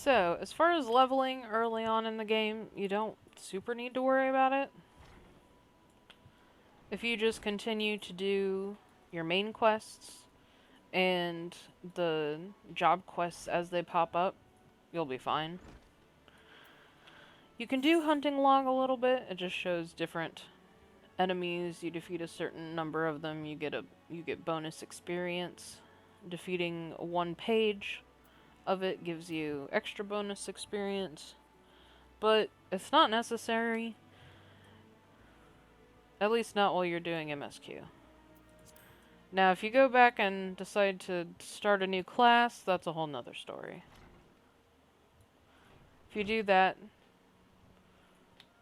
So, as far as leveling early on in the game, you don't super need to worry about it. If you just continue to do your main quests and the job quests as they pop up, you'll be fine. You can do hunting log a little bit. It just shows different enemies. You defeat a certain number of them, you get bonus experience. Defeating one page of it gives you extra bonus experience, but it's not necessary. At least not while you're doing MSQ. Now, if you go back and decide to start a new class, that's a whole nother story. If you do that,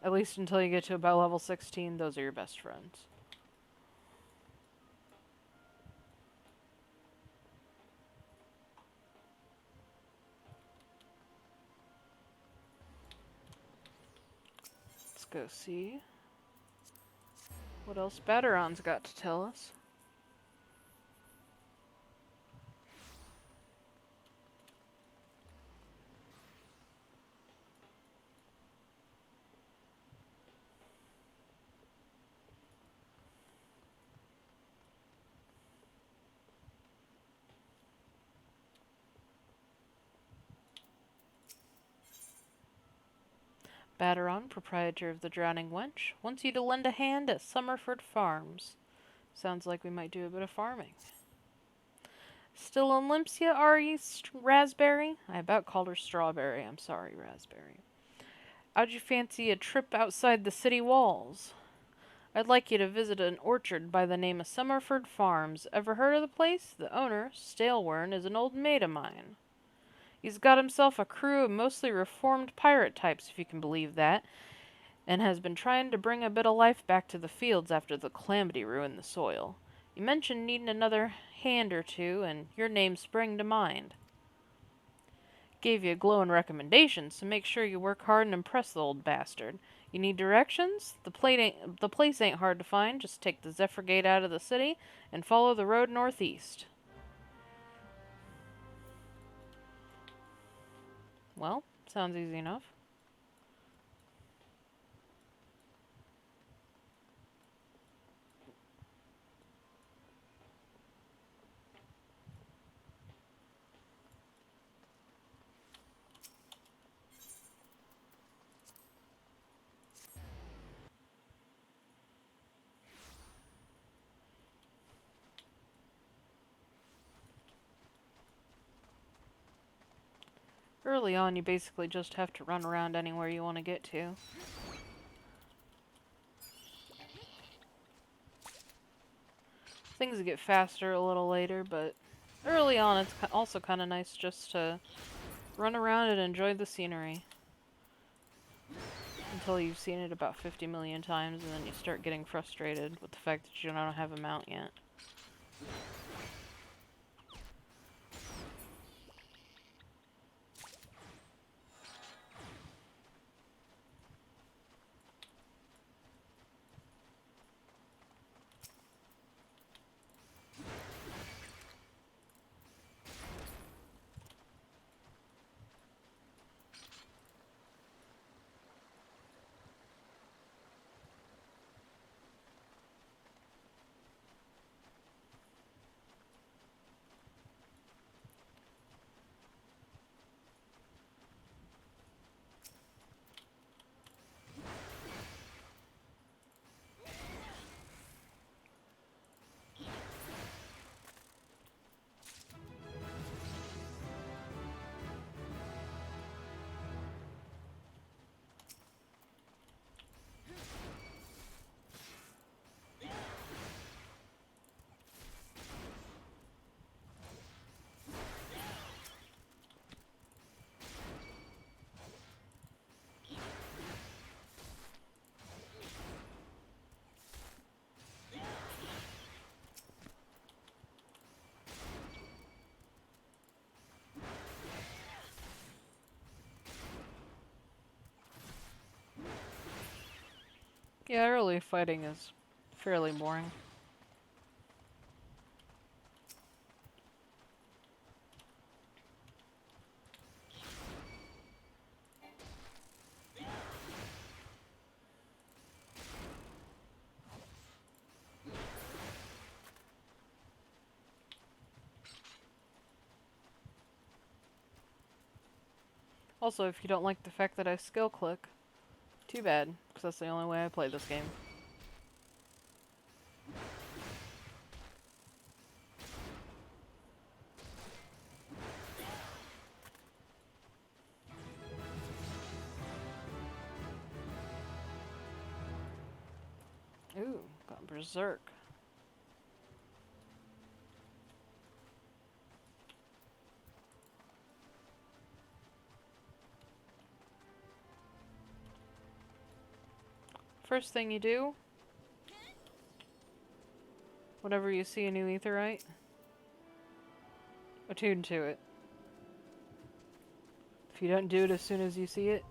at least until you get to about level 16, those are your best friends. Let's go see what else Baderon's got to tell us. Baderon, proprietor of the Drowning Wench, wants you to lend a hand at Summerford Farms. Sounds like we might do a bit of farming. Still in Limpsia, are you, Raspberry? I about called her Strawberry. I'm sorry, Raspberry. How'd you fancy a trip outside the city walls? I'd like you to visit an orchard by the name of Summerford Farms. Ever heard of the place? The owner, Stalewern, is an old mate of mine. He's got himself a crew of mostly reformed pirate types, if you can believe that, and has been trying to bring a bit of life back to the fields after the calamity ruined the soil. You mentioned needing another hand or two, and your name sprang to mind. Gave you a glowing recommendation, so make sure you work hard and impress the old bastard. You need directions? The place ain't hard to find. Just take the Zephyr Gate out of the city and follow the road northeast. Well, sounds easy enough. Early on, you basically just have to run around anywhere you want to get to. Things get faster a little later, but early on it's also kind of nice just to run around and enjoy the scenery. Until you've seen it about 50 million times, and then you start getting frustrated with the fact that you don't have a mount yet. Yeah, early fighting is fairly boring. Also, if you don't like the fact that I skill click, too bad, because that's the only way I play this game. Ooh, got berserk. First thing you do, whenever you see a new aetherite, attune to it. If you don't do it as soon as you see it,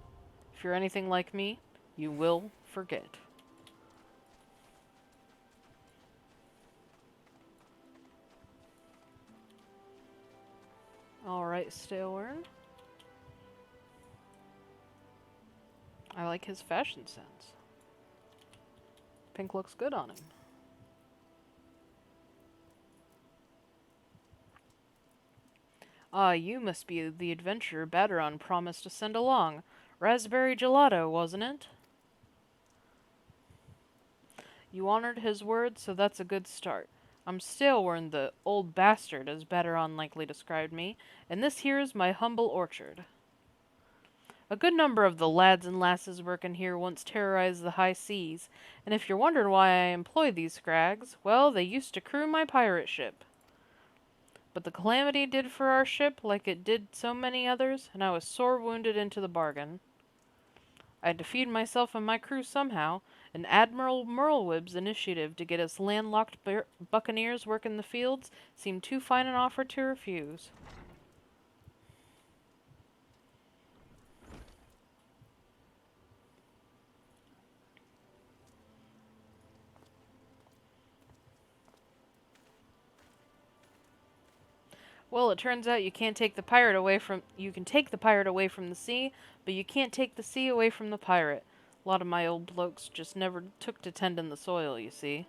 if you're anything like me, you will forget. Alright, Staleworn. I like his fashion sense. Pink looks good on him. Ah, you must be the adventurer Baderon promised to send along. Raspberry Gelato, wasn't it? You honored his word, so that's a good start. I'm Staleworn, the old bastard, as Baderon likely described me, and this here is my humble orchard. A good number of the lads and lasses working here once terrorized the high seas, and if you're wondering why I employ these scrags, well, they used to crew my pirate ship. But the calamity did for our ship like it did so many others, and I was sore wounded into the bargain. I had to feed myself and my crew somehow, and Admiral Merlwyb's initiative to get us landlocked buccaneers working the fields seemed too fine an offer to refuse. Well, it turns out you can't take the pirate away from the sea, but you can't take the sea away from the pirate. A lot of my old blokes just never took to tending the soil, you see.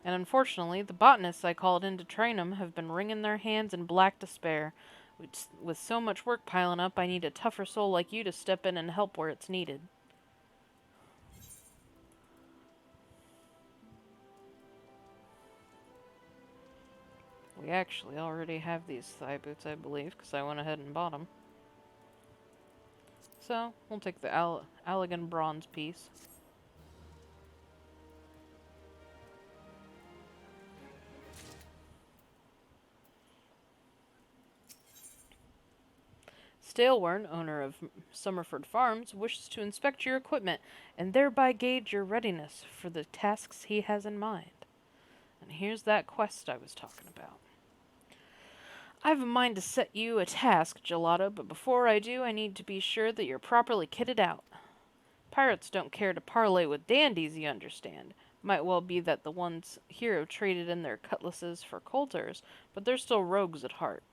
And unfortunately, the botanists I called in to train 'em have been wringing their hands in black despair. With so much work piling up, I need a tougher soul like you to step in and help where it's needed. We actually already have these thigh boots, I believe, because I went ahead and bought them. So, we'll take the Allegan bronze piece. Staleworn, owner of Summerford Farms, wishes to inspect your equipment and thereby gauge your readiness for the tasks he has in mind. And here's that quest I was talking about. I have a mind to set you a task, Gelato, but before I do, I need to be sure that you're properly kitted out. Pirates don't care to parley with dandies, you understand. Might well be that the ones here have traded in their cutlasses for coulters, but they're still rogues at heart.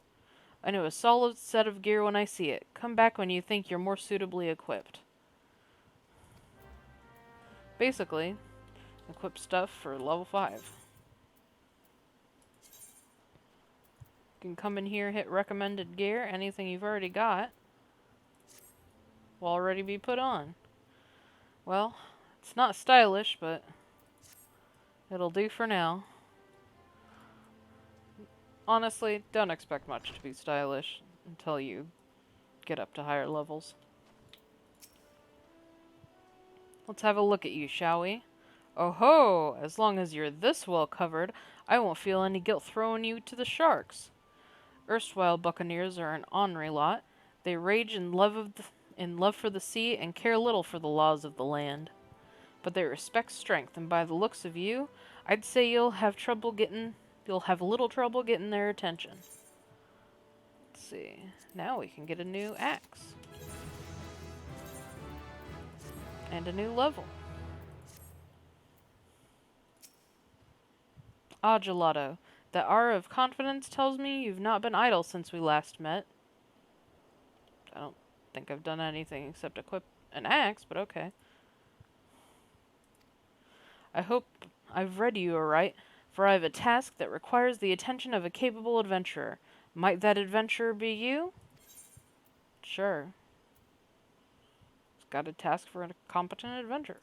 I know a solid set of gear when I see it. Come back when you think you're more suitably equipped. Basically, equip stuff for level 5. You can come in here, hit recommended gear. Anything you've already got will already be put on. Well, it's not stylish, but it'll do for now. Honestly, don't expect much to be stylish until you get up to higher levels. Let's have a look at you, shall we? Oh ho! As long as you're this well covered, I won't feel any guilt throwing you to the sharks. Erstwhile buccaneers are an ornery lot. They rage in love for the sea and care little for the laws of the land. But they respect strength, and by the looks of you, I'd say you'll have little trouble getting their attention. Let's see. Now we can get a new axe. And a new level. Ah, Gelato. The aura of confidence tells me you've not been idle since we last met. I don't think I've done anything except equip an axe, but okay. I hope I've read you aright, for I have a task that requires the attention of a capable adventurer. Might that adventurer be you? Sure. got a task for a competent adventurer.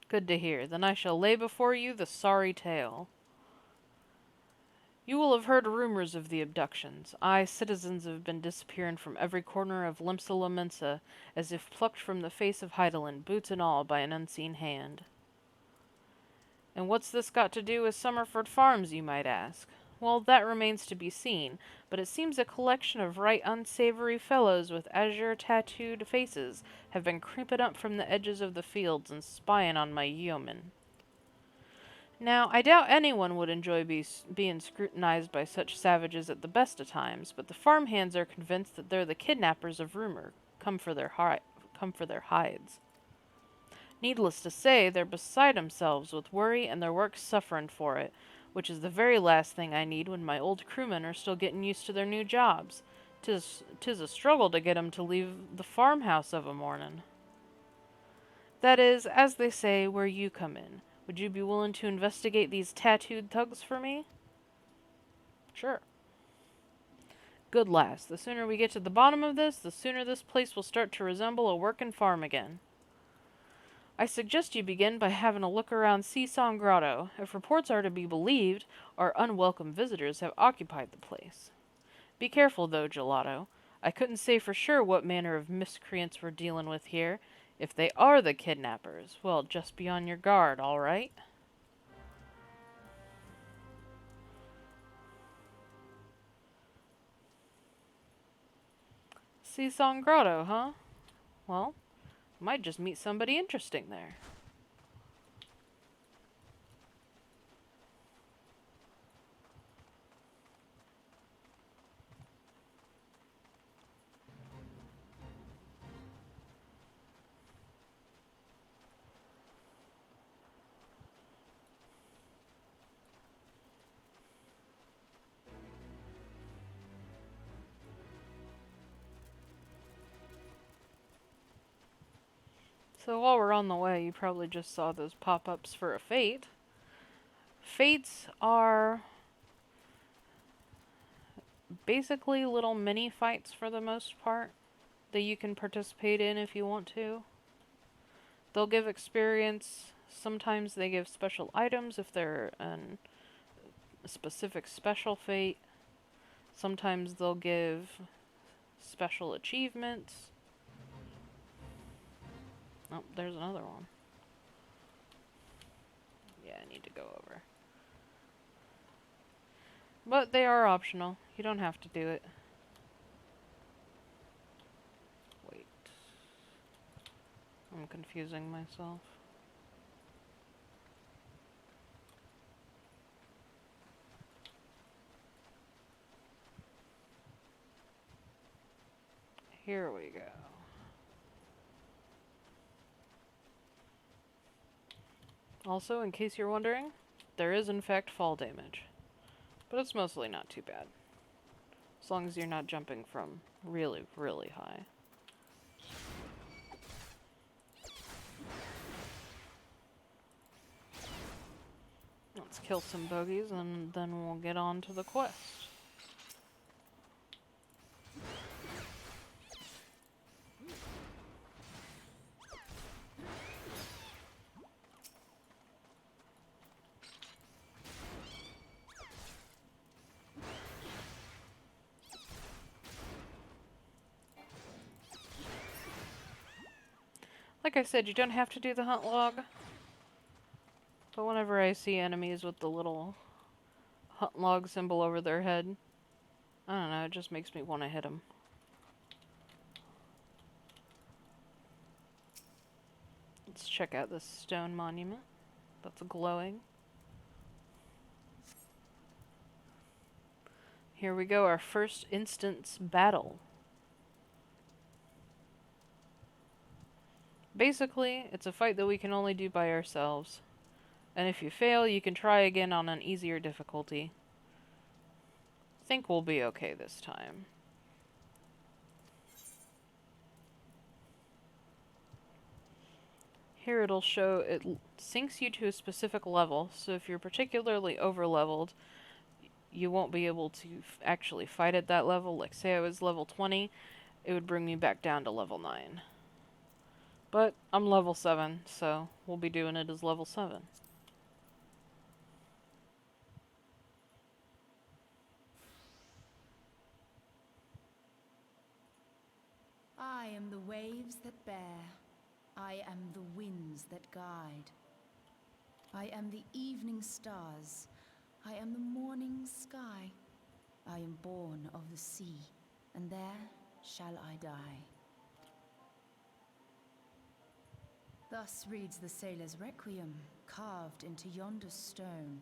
Good to hear. Then I shall lay before you the sorry tale. You will have heard rumors of the abductions. Citizens have been disappearing from every corner of Limsa Lamensa, as if plucked from the face of Heidelin, boots and all, by an unseen hand. And what's this got to do with Summerford Farms, you might ask? Well, that remains to be seen, but it seems a collection of right unsavory fellows with azure tattooed faces have been creeping up from the edges of the fields and spying on my yeomen. Now, I doubt anyone would enjoy being scrutinized by such savages at the best of times, but the farmhands are convinced that they're the kidnappers of rumor, come for their hides. Needless to say, they're beside themselves with worry and their work's suffering for it, which is the very last thing I need when my old crewmen are still getting used to their new jobs. 'Tis a struggle to get 'em to leave the farmhouse of a mornin'. That is, as they say, where you come in. Would you be willing to investigate these tattooed thugs for me? Sure. Good lass. The sooner we get to the bottom of this, the sooner this place will start to resemble a working farm again. I suggest you begin by having a look around Seasong Grotto. If reports are to be believed, our unwelcome visitors have occupied the place. Be careful, though, Gelato. I couldn't say for sure what manner of miscreants we're dealing with here. If they are the kidnappers, well, just be on your guard, all right? Seasong Grotto, huh? Well, might just meet somebody interesting there. So while we're on the way, you probably just saw those pop-ups for a fate. Fates are basically little mini fights for the most part that you can participate in if you want to. They'll give experience. Sometimes they give special items if they're a specific special fate. Sometimes they'll give special achievements. Oh, there's another one. Yeah, I need to go over. But they are optional. You don't have to do it. Wait. I'm confusing myself. Here we go. Also, in case you're wondering, there is in fact fall damage. But it's mostly not too bad. As long as you're not jumping from really, really high. Let's kill some bogeys and then we'll get on to the quest. Like I said, you don't have to do the hunt log. But whenever I see enemies with the little hunt log symbol over their head, I don't know, it just makes me want to hit them. Let's check out this stone monument that's glowing. Here we go, our first instance battle. Basically, it's a fight that we can only do by ourselves. And if you fail, you can try again on an easier difficulty. Think we'll be okay this time. Here it'll show it sinks you to a specific level, so if you're particularly over-leveled, you won't be able to actually fight at that level. Like, say I was level 20, it would bring me back down to level 9. But I'm level 7, so we'll be doing it as level 7. I am the waves that bear. I am the winds that guide. I am the evening stars. I am the morning sky. I am born of the sea, and there shall I die. Thus reads the sailor's requiem, carved into yonder stone.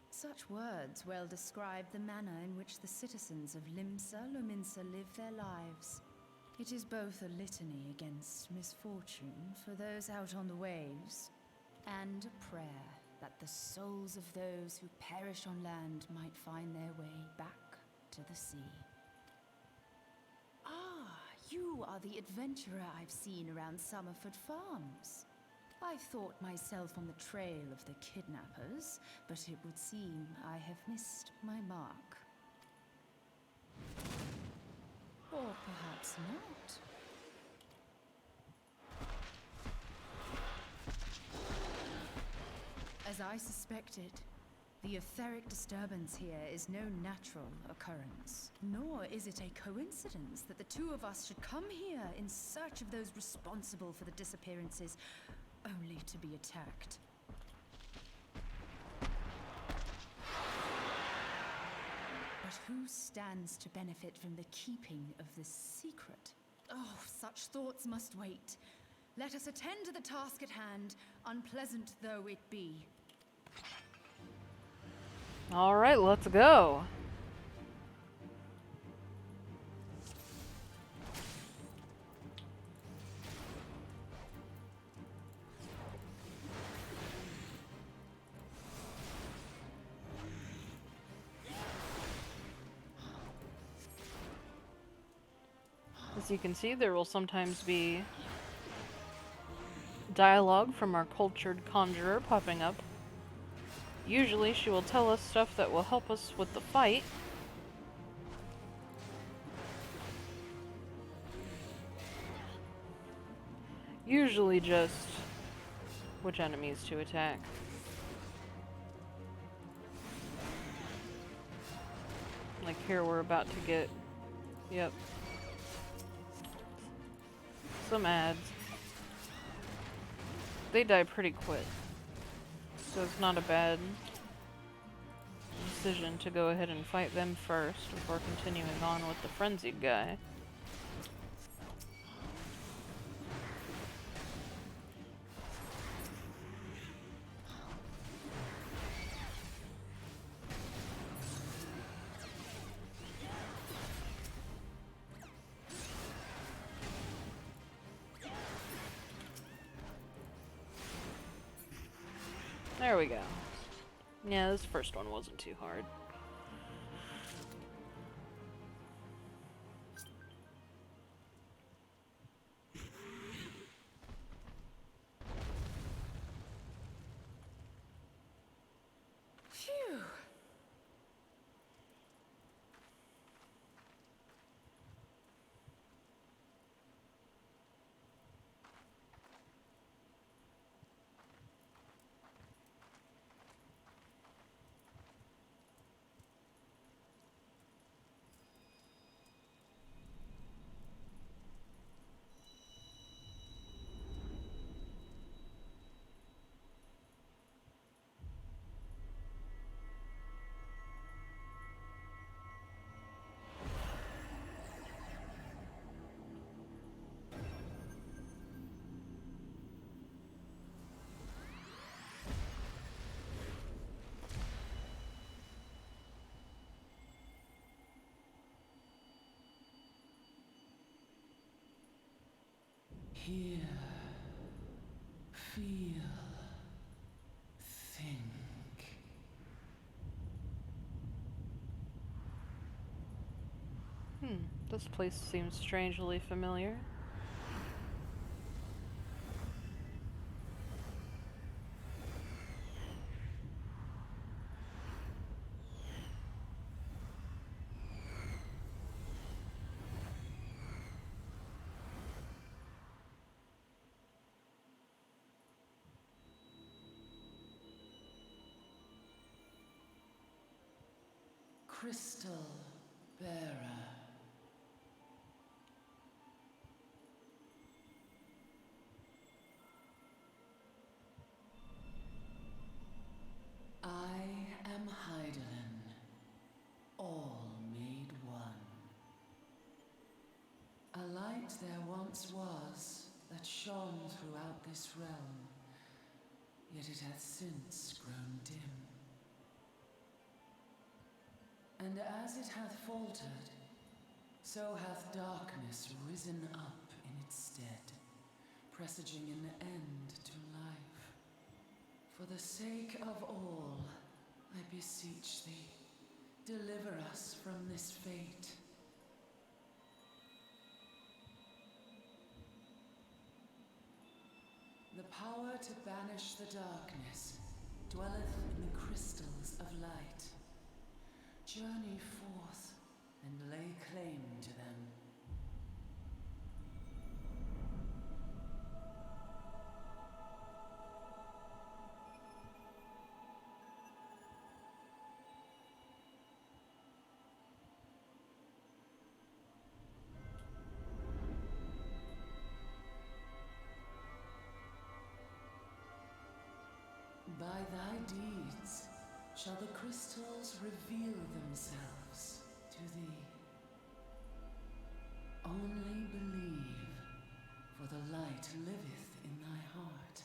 Such words well describe the manner in which the citizens of Limsa Lominsa live their lives. It is both a litany against misfortune for those out on the waves, and a prayer that the souls of those who perish on land might find their way back to the sea. Ah, you are the adventurer I've seen around Summerford Farms. I thought myself on the trail of the kidnappers, but it would seem I have missed my mark. Or perhaps not. As I suspected, the etheric disturbance here is no natural occurrence. Nor is it a coincidence that the two of us should come here in search of those responsible for the disappearances, only to be attacked. But who stands to benefit from the keeping of this secret? Oh, such thoughts must wait. Let us attend to the task at hand, unpleasant though it be. Alright, let's go. As you can see, there will sometimes be dialogue from our cultured conjurer popping up. Usually she will tell us stuff that will help us with the fight. Usually just which enemies to attack. Like here we're about to get, yep, some ads. They die pretty quick, so it's not a bad decision to go ahead and fight them first before continuing on with the frenzied guy. There we go. Yeah, this first one wasn't too hard. Phew. Hear, feel, think. This place seems strangely familiar. Crystal bearer. I am Heidelin, all made one. A light there once was that shone throughout this realm, yet it hath since grown dim. And as it hath faltered, so hath darkness risen up in its stead, presaging an end to life. For the sake of all, I beseech thee, deliver us from this fate. The power to banish the darkness dwelleth in the crystals of light. Journey forth and lay claim to them. By thy deeds shall the crystals reveal themselves to thee. Only believe, for the light liveth in thy heart.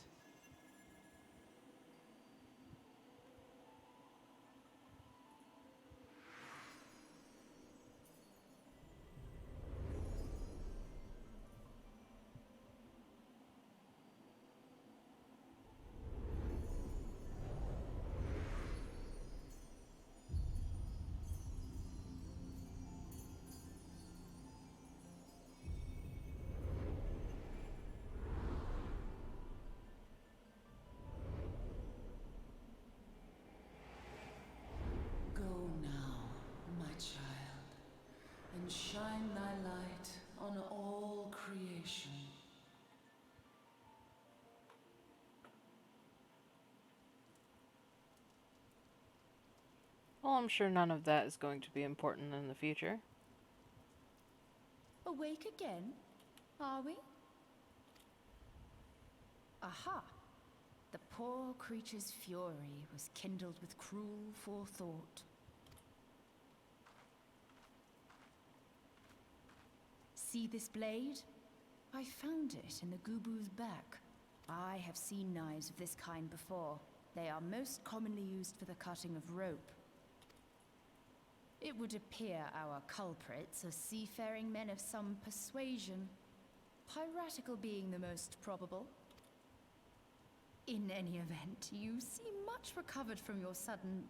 Go now, my child, and shine thy light on all creation. Well, I'm sure none of that is going to be important in the future. Awake again, are we? Aha! The poor creature's fury was kindled with cruel forethought. See this blade? I found it in the Goobue's back. I have seen knives of this kind before. They are most commonly used for the cutting of rope. It would appear our culprits are seafaring men of some persuasion, piratical being the most probable. In any event, you seem much recovered from your sudden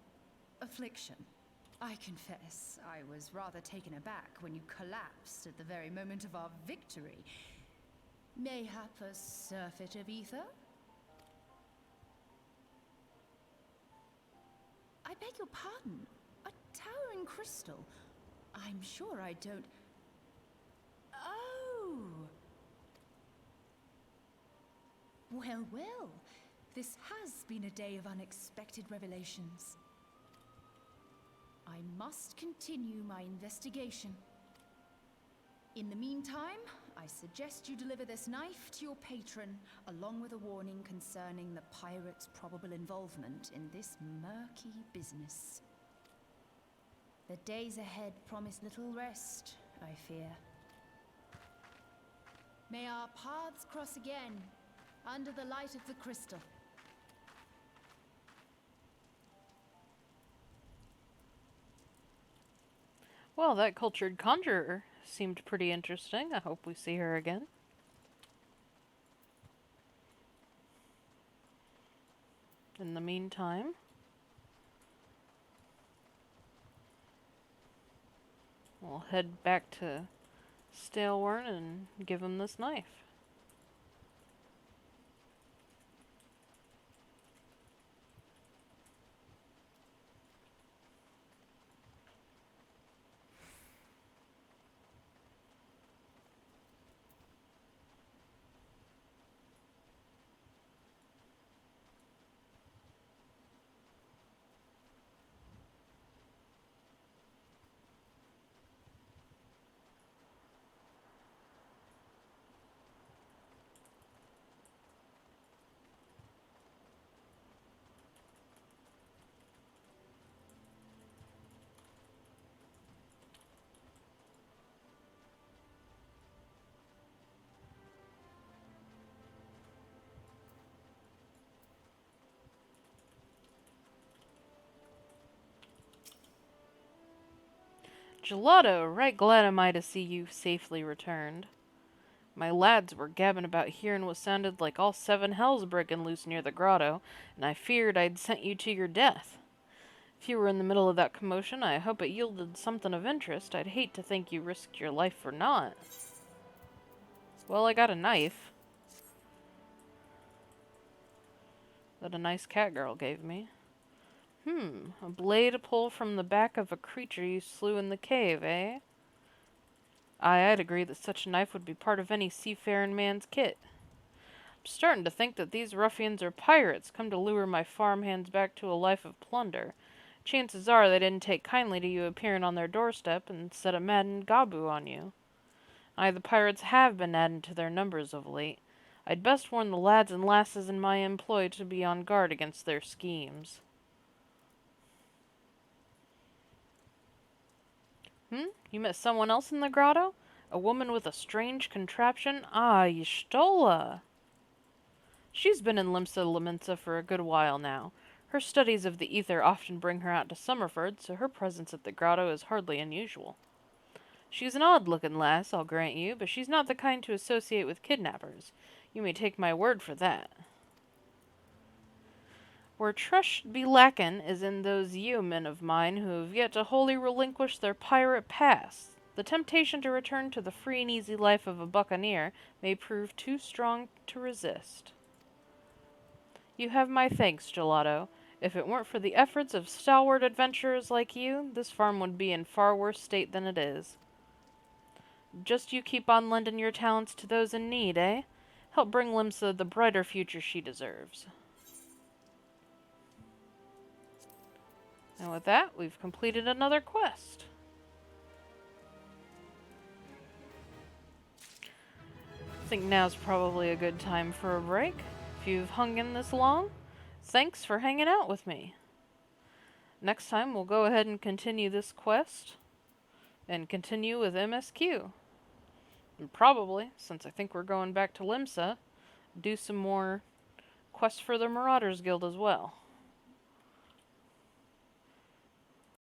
affliction. I confess, I was rather taken aback when you collapsed at the very moment of our victory. Mayhap a surfeit of ether? I beg your pardon. A towering crystal. I'm sure I don't... Oh! Well, well. This has been a day of unexpected revelations. I must continue my investigation. In the meantime, I suggest you deliver this knife to your patron, along with a warning concerning the pirate's probable involvement in this murky business. The days ahead promise little rest, I fear. May our paths cross again, under the light of the crystal. Well, that cultured conjurer seemed pretty interesting. I hope we see her again. In the meantime, we'll head back to Staleworn and give him this knife. Gelato, right glad am I to see you safely returned. My lads were gabbing about hearing what sounded like all 7 hells breaking loose near the grotto, and I feared I'd sent you to your death. If you were in the middle of that commotion, I hope it yielded something of interest. I'd hate to think you risked your life for naught. Well, I got a knife that a nice catgirl gave me. A blade pulled from the back of a creature you slew in the cave, eh? I'd agree that such a knife would be part of any seafaring man's kit. I'm starting to think that these ruffians are pirates, come to lure my farmhands back to a life of plunder. Chances are they didn't take kindly to you appearing on their doorstep and set a maddened Goobue on you. Aye, the pirates have been adding to their numbers of late. I'd best warn the lads and lasses in my employ to be on guard against their schemes. You met someone else in the grotto? A woman with a strange contraption? Ah, Y'shtola. She's been in Limsa Lominsa for a good while now. Her studies of the ether often bring her out to Summerford, so her presence at the grotto is hardly unusual. She's an odd-looking lass, I'll grant you, but she's not the kind to associate with kidnappers. You may take my word for that. Where trust should be lacking is in those yeomen of mine who have yet to wholly relinquish their pirate past. The temptation to return to the free and easy life of a buccaneer may prove too strong to resist. You have my thanks, Gelato. If it weren't for the efforts of stalwart adventurers like you, this farm would be in far worse state than it is. Just you keep on lending your talents to those in need, eh? Help bring Limsa the brighter future she deserves. And with that, we've completed another quest. I think now's probably a good time for a break. If you've hung in this long, thanks for hanging out with me. Next time, we'll go ahead and continue this quest and continue with MSQ. And probably, since I think we're going back to Limsa, do some more quests for the Marauders Guild as well.